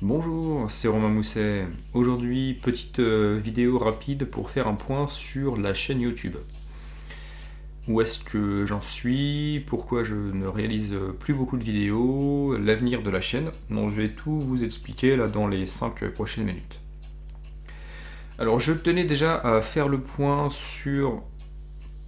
Bonjour, c'est Romain Mousset. Aujourd'hui, petite vidéo rapide pour faire un point sur la chaîne YouTube. Où est-ce que j'en suis? Pourquoi je ne réalise plus beaucoup de vidéos? L'avenir de la chaîne. Donc je vais tout vous expliquer là dans les 5 prochaines minutes. Alors je tenais déjà à faire le point sur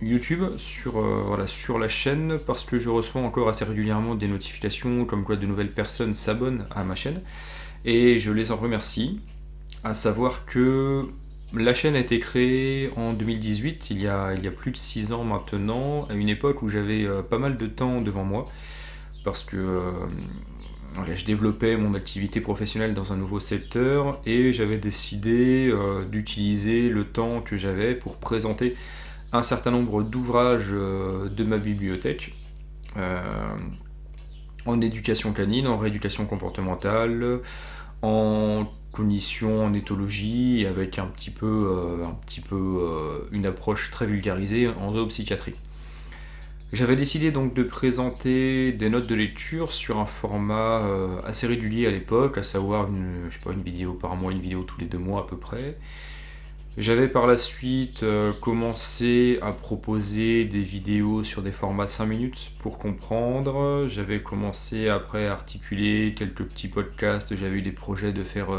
YouTube, sur la chaîne, parce que je reçois encore assez régulièrement des notifications comme quoi de nouvelles personnes s'abonnent à ma chaîne. Et je les en remercie. À savoir que la chaîne a été créée en 2018, il y a plus de 6 ans maintenant, à une époque où j'avais pas mal de temps devant moi, parce que voilà, je développais mon activité professionnelle dans un nouveau secteur, et j'avais décidé d'utiliser le temps que j'avais pour présenter un certain nombre d'ouvrages de ma bibliothèque, euh, en éducation canine, en rééducation comportementale, en cognition, en éthologie, avec un petit peu une approche très vulgarisée en zoopsychiatrie. J'avais décidé donc de présenter des notes de lecture sur un format assez régulier à l'époque, à savoir une vidéo par mois, une vidéo tous les 2 mois à peu près. J'avais par la suite commencé à proposer des vidéos sur des formats 5 minutes pour comprendre. J'avais commencé après à articuler quelques petits podcasts. J'avais eu des projets de faire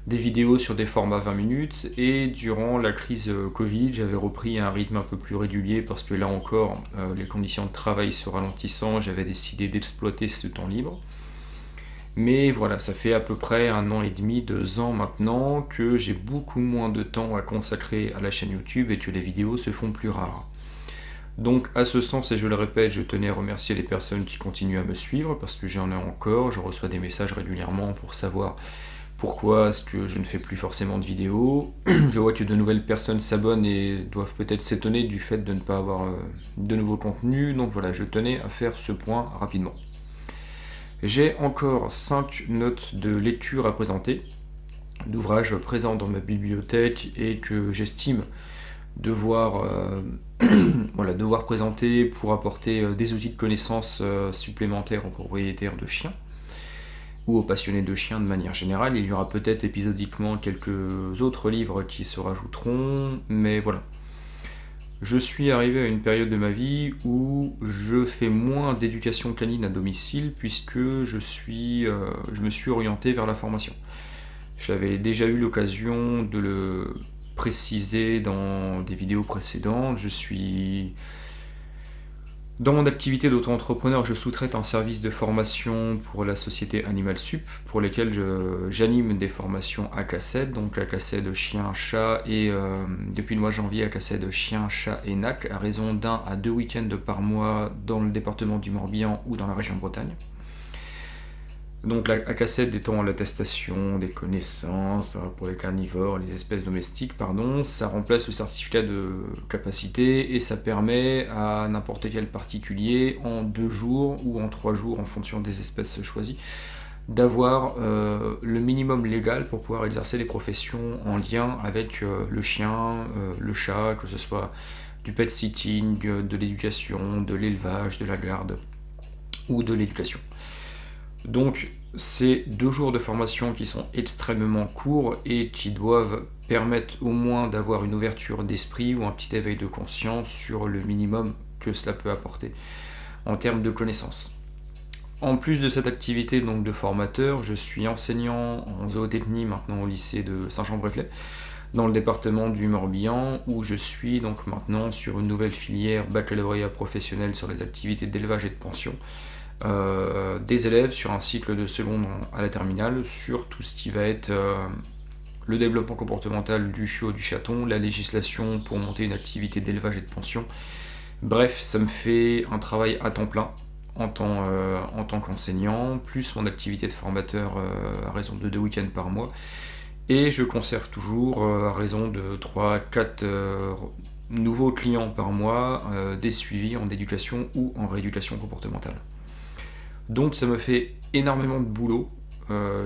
des vidéos sur des formats 20 minutes. Et durant la crise Covid, j'avais repris un rythme un peu plus régulier parce que là encore, les conditions de travail se ralentissant, j'avais décidé d'exploiter ce temps libre. Mais voilà, ça fait à peu près 1 an et demi, 2 ans maintenant que j'ai beaucoup moins de temps à consacrer à la chaîne YouTube et que les vidéos se font plus rares. Donc à ce sens, et je le répète, je tenais à remercier les personnes qui continuent à me suivre parce que j'en ai encore, je reçois des messages régulièrement pour savoir pourquoi est-ce que je ne fais plus forcément de vidéos. Je vois que de nouvelles personnes s'abonnent et doivent peut-être s'étonner du fait de ne pas avoir de nouveaux contenus, donc voilà, je tenais à faire ce point rapidement. J'ai encore 5 notes de lecture à présenter, d'ouvrages présents dans ma bibliothèque et que j'estime devoir, devoir présenter pour apporter des outils de connaissances supplémentaires aux propriétaires de chiens ou aux passionnés de chiens de manière générale. Il y aura peut-être épisodiquement quelques autres livres qui se rajouteront, mais voilà. Je suis arrivé à une période de ma vie où je fais moins d'éducation canine à domicile puisque je me suis orienté vers la formation. J'avais déjà eu l'occasion de le préciser dans des vidéos précédentes. Dans mon activité d'auto-entrepreneur, je sous-traite un service de formation pour la société Animal Sup, pour lesquels j'anime des formations à cassette, donc à cassette chien, chat, et depuis le mois de janvier à cassette chien, chat et NAC, à raison d'1 à 2 week-ends par mois dans le département du Morbihan ou dans la région Bretagne. Donc la cassette étant l'attestation des connaissances pour les carnivores, les espèces domestiques, ça remplace le certificat de capacité et ça permet à n'importe quel particulier en 2 jours ou en 3 jours en fonction des espèces choisies d'avoir le minimum légal pour pouvoir exercer les professions en lien avec le chien, le chat, que ce soit du pet sitting, de l'éducation, de l'élevage, de la garde ou de l'éducation. Donc c'est 2 jours de formation qui sont extrêmement courts et qui doivent permettre au moins d'avoir une ouverture d'esprit ou un petit éveil de conscience sur le minimum que cela peut apporter en termes de connaissances. En plus de cette activité donc de formateur, je suis enseignant en zootechnie maintenant au lycée de Saint-Jean-Brévelay, dans le département du Morbihan, où je suis donc maintenant sur une nouvelle filière baccalauréat professionnel sur les activités d'élevage et de pension. Des élèves sur un cycle de seconde à la terminale sur tout ce qui va être le développement comportemental du chiot, du chaton, la législation pour monter une activité d'élevage et de pension. Bref, ça me fait un travail à temps plein en tant qu'enseignant, plus mon activité de formateur à raison de 2 week-ends par mois. Et je conserve toujours à raison de 3-4 nouveaux clients par mois, des suivis en éducation ou en rééducation comportementale. Donc ça me fait énormément de boulot.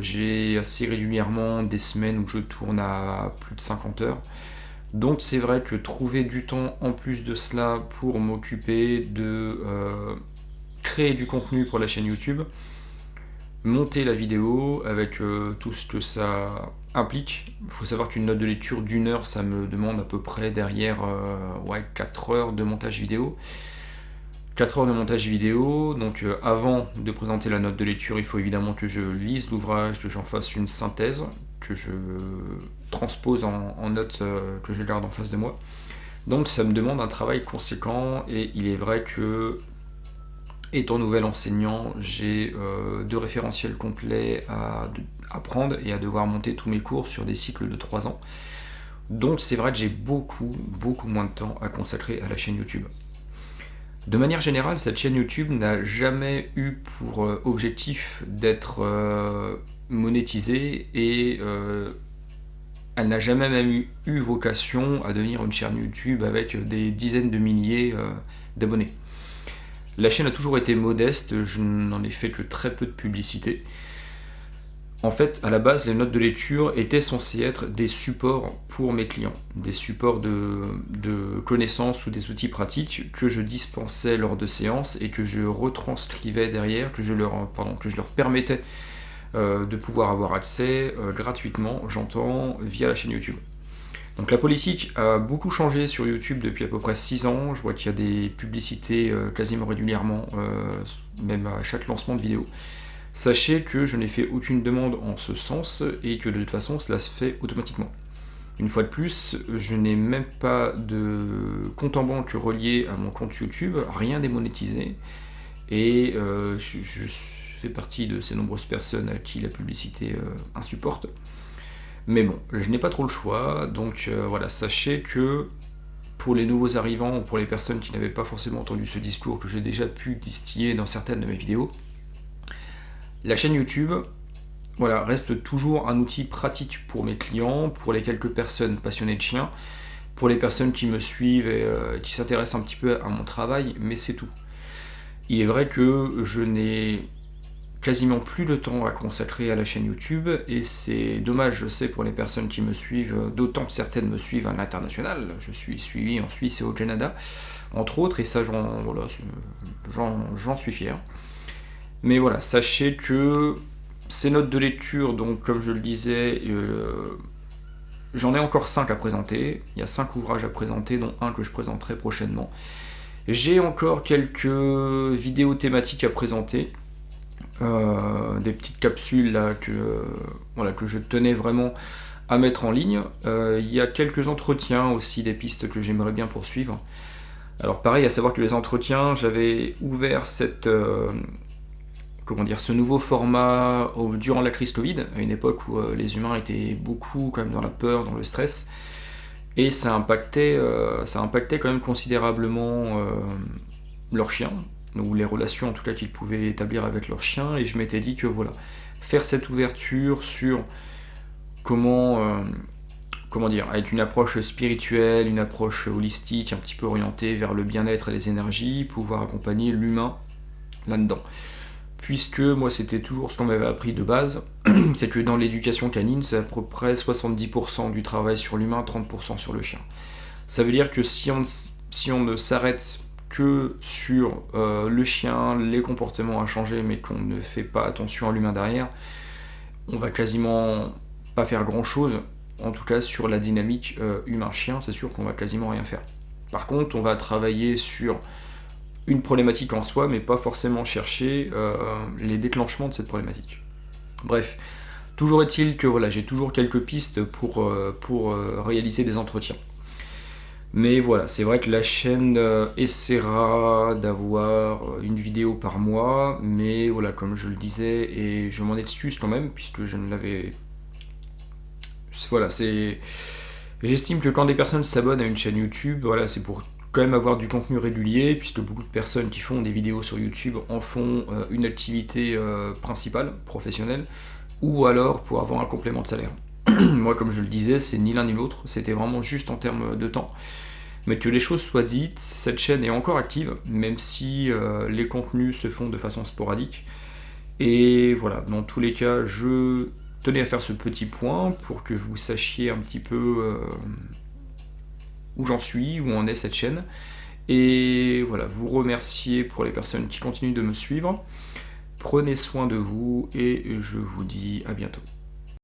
J'ai assez régulièrement des semaines où je tourne à plus de 50 heures. Donc c'est vrai que trouver du temps en plus de cela pour m'occuper de créer du contenu pour la chaîne YouTube, monter la vidéo avec tout ce que ça implique. Il faut savoir qu'une note de lecture d'1 heure, ça me demande à peu près derrière 4 heures de montage vidéo. 4 heures de montage vidéo, donc avant de présenter la note de lecture, il faut évidemment que je lise l'ouvrage, que j'en fasse une synthèse, que je transpose en notes que je garde en face de moi. Donc ça me demande un travail conséquent, et il est vrai que, étant nouvel enseignant, j'ai 2 référentiels complets à prendre et à devoir monter tous mes cours sur des cycles de 3 ans. Donc c'est vrai que j'ai beaucoup moins de temps à consacrer à la chaîne YouTube. De manière générale, cette chaîne YouTube n'a jamais eu pour objectif d'être monétisée, et elle n'a jamais même eu vocation à devenir une chaîne YouTube avec des dizaines de milliers d'abonnés. La chaîne a toujours été modeste, je n'en ai fait que très peu de publicité. En fait, à la base, les notes de lecture étaient censées être des supports pour mes clients, des supports de connaissances ou des outils pratiques que je dispensais lors de séances et que je retranscrivais derrière, que je leur permettais de pouvoir avoir accès gratuitement, j'entends, via la chaîne YouTube. Donc la politique a beaucoup changé sur YouTube depuis à peu près 6 ans. Je vois qu'il y a des publicités quasiment régulièrement, même à chaque lancement de vidéo. Sachez que je n'ai fait aucune demande en ce sens et que de toute façon cela se fait automatiquement. Une fois de plus, je n'ai même pas de compte en banque relié à mon compte YouTube, rien n'est monétisé, et je fais partie de ces nombreuses personnes à qui la publicité insupporte. Mais bon, je n'ai pas trop le choix, donc voilà, sachez que pour les nouveaux arrivants ou pour les personnes qui n'avaient pas forcément entendu ce discours que j'ai déjà pu distiller dans certaines de mes vidéos, la chaîne YouTube, voilà, reste toujours un outil pratique pour mes clients, pour les quelques personnes passionnées de chiens, pour les personnes qui me suivent et qui s'intéressent un petit peu à mon travail, mais c'est tout. Il est vrai que je n'ai quasiment plus de temps à consacrer à la chaîne YouTube, et c'est dommage, je sais, pour les personnes qui me suivent, d'autant que certaines me suivent à l'international. Je suis suivi en Suisse et au Canada, entre autres, et ça, j'en suis fier. Mais voilà, sachez que ces notes de lecture, donc comme je le disais, j'en ai encore 5 à présenter. Il y a 5 ouvrages à présenter, dont un que je présenterai prochainement. J'ai encore quelques vidéos thématiques à présenter, des petites capsules là que je tenais vraiment à mettre en ligne. Il y a quelques entretiens aussi, des pistes que j'aimerais bien poursuivre. Alors pareil, à savoir que les entretiens, j'avais ouvert ce nouveau format durant la crise Covid, à une époque où les humains étaient beaucoup quand même dans la peur, dans le stress, et ça impactait quand même considérablement leurs chiens, ou les relations en tout cas qu'ils pouvaient établir avec leurs chiens, et je m'étais dit que voilà, faire cette ouverture sur comment dire, avec une approche spirituelle, une approche holistique, un petit peu orientée vers le bien-être et les énergies, pouvoir accompagner l'humain là-dedans. Puisque moi c'était toujours ce qu'on m'avait appris de base, c'est que dans l'éducation canine, c'est à peu près 70% du travail sur l'humain, 30% sur le chien. Ça veut dire que si on ne s'arrête que sur le chien, les comportements à changer, mais qu'on ne fait pas attention à l'humain derrière, on va quasiment pas faire grand chose. En tout cas sur la dynamique humain-chien, c'est sûr qu'on va quasiment rien faire. Par contre, on va travailler sur une problématique en soi, mais pas forcément chercher les déclenchements de cette problématique. Bref, toujours est-il que voilà, j'ai toujours quelques pistes pour réaliser des entretiens. Mais voilà, c'est vrai que la chaîne essaiera d'avoir une vidéo par mois, mais voilà, comme je le disais, et je m'en excuse quand même, puisque je ne l'avais... Voilà, j'estime que quand des personnes s'abonnent à une chaîne YouTube, voilà, c'est pour quand même avoir du contenu régulier, puisque beaucoup de personnes qui font des vidéos sur YouTube en font une activité principale, professionnelle, ou alors pour avoir un complément de salaire. Moi, comme je le disais, c'est ni l'un ni l'autre, c'était vraiment juste en termes de temps. Mais que les choses soient dites, cette chaîne est encore active, même si les contenus se font de façon sporadique. Et voilà, dans tous les cas, je tenais à faire ce petit point pour que vous sachiez un petit peu où j'en suis, où en est cette chaîne. Et voilà, vous remercier pour les personnes qui continuent de me suivre. Prenez soin de vous et je vous dis à bientôt.